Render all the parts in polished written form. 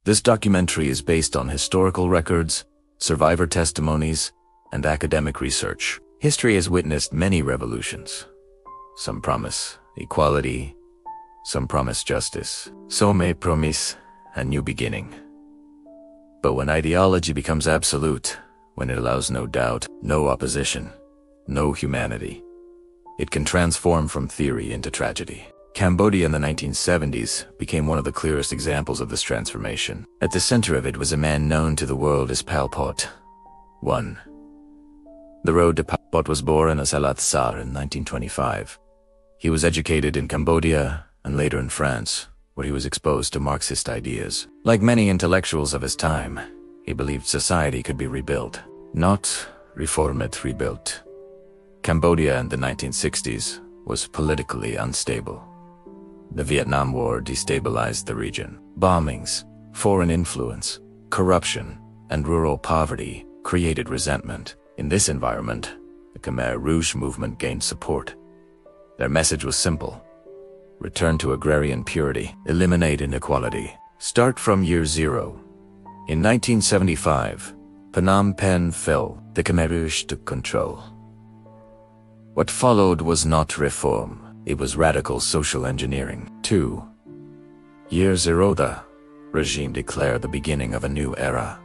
This documentary is based on historical records, survivor testimonies, and academic research. History has witnessed many revolutions. Some promise equality, some promise justice, some promise a new beginning. But when ideology becomes absolute, when it allows no doubt, no opposition, no humanity, it can transform from theory into tragedy. Cambodia in the 1970s became one of the clearest examples of this transformation. At the center of it was a man known to the world as Pol Pot. 1. The road to Pol Pot was born as Alath Sar in 1925. He was educated in Cambodia and later in France, where he was exposed to Marxist ideas. Like many intellectuals of his time, he believed society could be rebuilt, not reformed, rebuilt. Cambodia in the 1960s was politically unstable. The Vietnam War destabilized the region. Bombings, foreign influence, corruption, and rural poverty created resentment. In this environment, the Khmer Rouge movement gained support. Their message was simple: return to agrarian purity, eliminate inequality, start from year zero. In 1975, Phnom Penh fell. The Khmer Rouge took control. What followed was not reform. It was radical social engineering. 2. Year zero, the regime declared the beginning of a new era.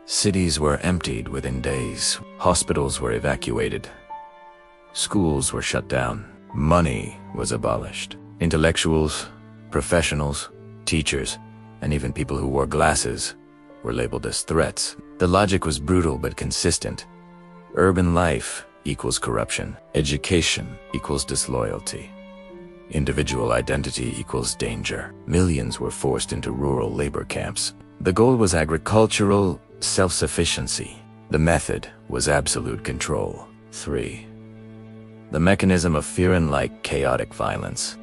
Cities were emptied within days. Hospitals were evacuated. Schools were shut down. Money was abolished. Intellectuals, professionals, teachers, and even people who wore glasses were labeled as threats. The logic was brutal but consistent. Urban life equals corruption. Education equals disloyalty. Individual identity equals danger. Millions were forced into rural labor camps. The goal was agricultural self-sufficiency. The method was absolute control. 3. The mechanism of fear and like chaotic violence.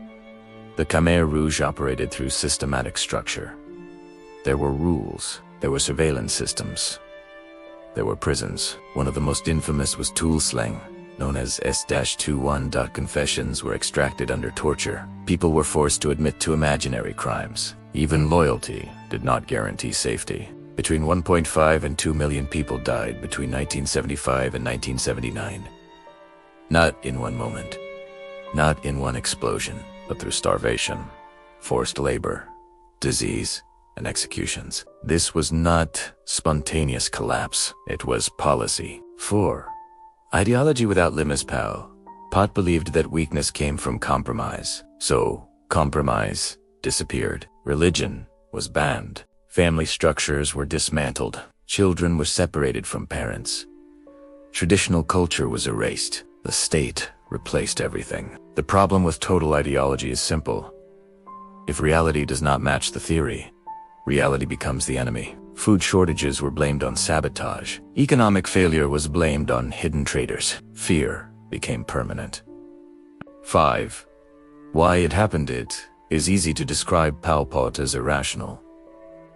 The Khmer Rouge operated through systematic structure. There were rules. There were surveillance systems. There were prisons. One of the most infamous was tool slang, known as S-21. Confessions were extracted under torture. People were forced to admit to imaginary crimes. Even loyalty did not guarantee safety. Between 1.5 and 2 million people died between 1975 and 1979. Not in one moment, not in one explosion, but through starvation, forced labor, disease, and executions. This was not spontaneous collapse, it was policy. 4. Ideology without limits. Pol Pot believed that weakness came from compromise, so compromise disappeared. Religion was banned. Family structures were dismantled. Children were separated from parents. Traditional culture was erased. The state replaced everything. The problem with total ideology is simple. If reality does not match the theory, reality becomes the enemy. Food shortages were blamed on sabotage. Economic failure was blamed on hidden traitors. Fear became permanent. 5. Why it happened. It is easy to describe Pol Pot as irrational,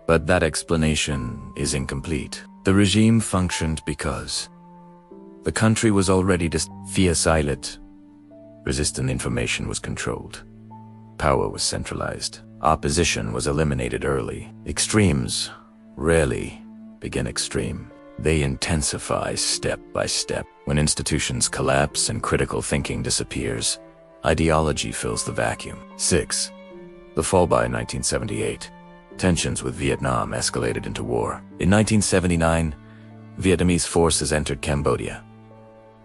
but that explanation is incomplete. The regime functioned because the country was already fear silent. Resistant information was controlled. Power was centralized. Opposition was eliminated early. Extremes rarely begin extreme. They intensify step by step. When institutions collapse and critical thinking disappears, ideology fills the vacuum. 6. The fall. By 1978, tensions with Vietnam escalated into war. In 1979, Vietnamese forces entered Cambodia.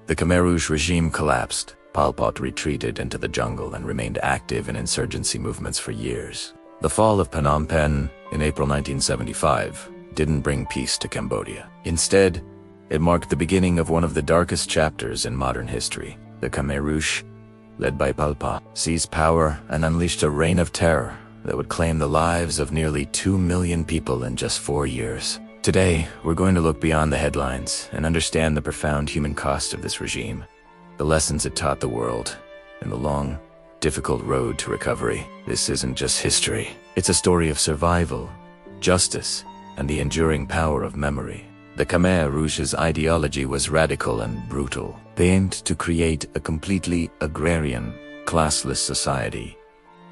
The Khmer Rouge regime collapsed. Pol Pot retreated into the jungle and remained active in insurgency movements for years. The fall of Phnom Penh in April 1975 didn't bring peace to Cambodia. Instead, it marked the beginning of one of the darkest chapters in modern history. The Khmer Rouge, led by Pol Pot, seized power and unleashed a reign of terror that would claim the lives of nearly 2 million people in just 4 years. Today, we're going to look beyond the headlines and understand the profound human cost of this regime, the lessons it taught the world, and the long, difficult road to recovery. This isn't just history. It's a story of survival, justice, and the enduring power of memory. The Khmer Rouge's ideology was radical and brutal. They aimed to create a completely agrarian, classless society.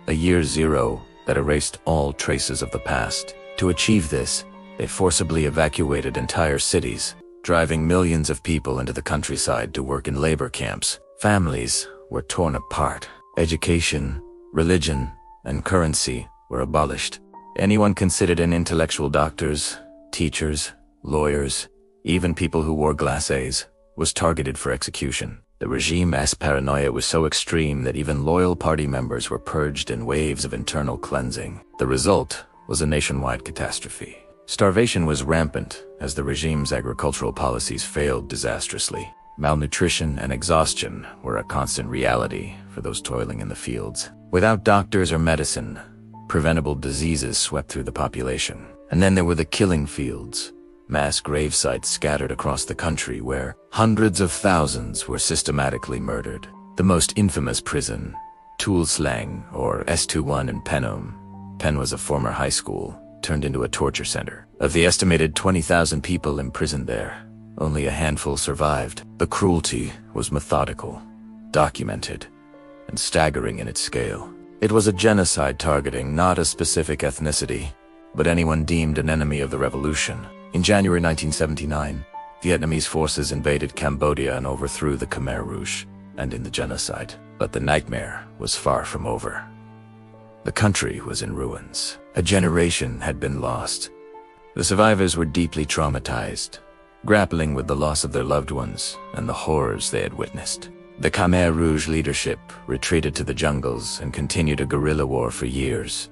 A year zero that erased all traces of the past. To achieve this, they forcibly evacuated entire cities, driving millions of people into the countryside to work in labor camps. Families were torn apart. Education, religion, and currency were abolished. Anyone considered an intellectual, doctors, teachers, lawyers, even people who wore glaces, was targeted for execution. The regime's paranoia was so extreme that even loyal party members were purged in waves of internal cleansing. The result was a nationwide catastrophe. Starvation was rampant as the regime's agricultural policies failed disastrously. Malnutrition and exhaustion were a constant reality for those toiling in the fields. Without doctors or medicine, preventable diseases swept through the population. And then there were the killing fields, mass grave sites scattered across the country where hundreds of thousands were systematically murdered. The most infamous prison, Tuol Sleng, or S21 in Phnom Penh, was a former high school turned into a torture center. Of the estimated 20,000 people imprisoned there, only a handful survived. The cruelty was methodical, documented, and staggering in its scale. It was a genocide targeting not a specific ethnicity, but anyone deemed an enemy of the revolution. In January 1979, Vietnamese forces invaded Cambodia and overthrew the Khmer Rouge, and in the genocide. But the nightmare was far from over. The country was in ruins. A generation had been lost. The survivors were deeply traumatized, grappling with the loss of their loved ones and the horrors they had witnessed. The Khmer Rouge leadership retreated to the jungles and continued a guerrilla war for years,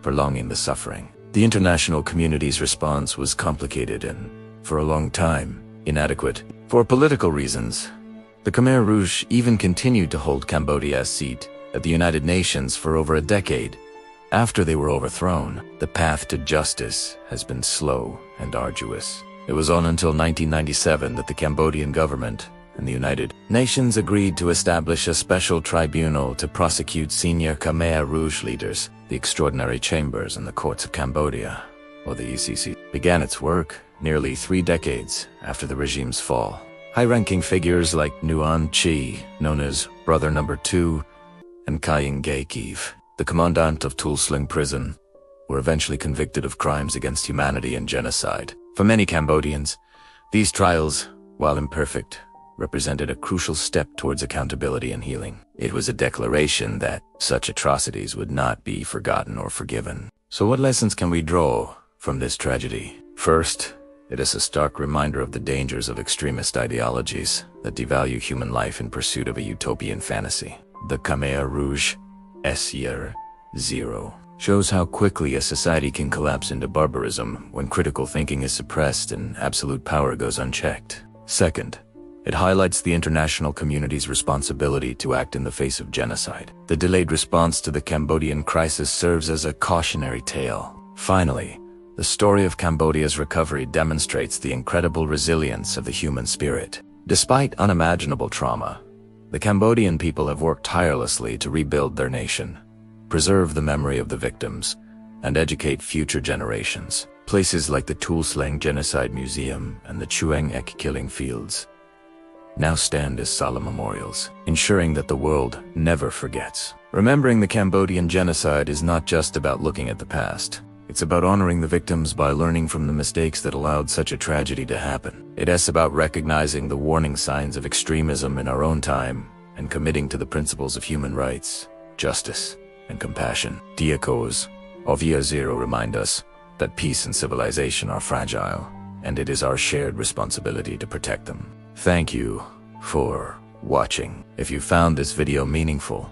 prolonging the suffering. The international community's response was complicated and, for a long time, inadequate. For political reasons, the Khmer Rouge even continued to hold Cambodia's seat at the United Nations for over a decade. After they were overthrown, the path to justice has been slow and arduous. It was on until 1997 that the Cambodian government and the United Nations agreed to establish a special tribunal to prosecute senior Khmer Rouge leaders. The Extraordinary Chambers and the Courts of Cambodia, or the ECC, began its work nearly 3 decades after the regime's fall. High-ranking figures like Nguyen Chi, known as Brother Number 2, and Kaying Kiv, the commandant of Tuol Sleng prison, were eventually convicted of crimes against humanity and genocide. For many Cambodians, these trials, while imperfect, represented a crucial step towards accountability and healing. It was a declaration that such atrocities would not be forgotten or forgiven. So what lessons can we draw from this tragedy? First, it is a stark reminder of the dangers of extremist ideologies that devalue human life in pursuit of a utopian fantasy. The Khmer Rouge, S-Year Zero, shows how quickly a society can collapse into barbarism when critical thinking is suppressed and absolute power goes unchecked. Second, it highlights the international community's responsibility to act in the face of genocide. The delayed response to the Cambodian crisis serves as a cautionary tale. Finally, the story of Cambodia's recovery demonstrates the incredible resilience of the human spirit. Despite unimaginable trauma, the Cambodian people have worked tirelessly to rebuild their nation, preserve the memory of the victims, and educate future generations. Places like the Tuol Sleng Genocide Museum and the Chuang Ek Killing Fields now stand as solemn memorials, ensuring that the world never forgets. Remembering the Cambodian genocide is not just about looking at the past. It's about honoring the victims by learning from the mistakes that allowed such a tragedy to happen. It is about recognizing the warning signs of extremism in our own time and committing to the principles of human rights, justice, and compassion. The echoes of Year Zero remind us that peace and civilization are fragile, and it is our shared responsibility to protect them. Thank you for watching. If you found this video meaningful,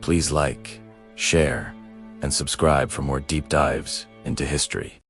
please like, share, and subscribe for more deep dives into history.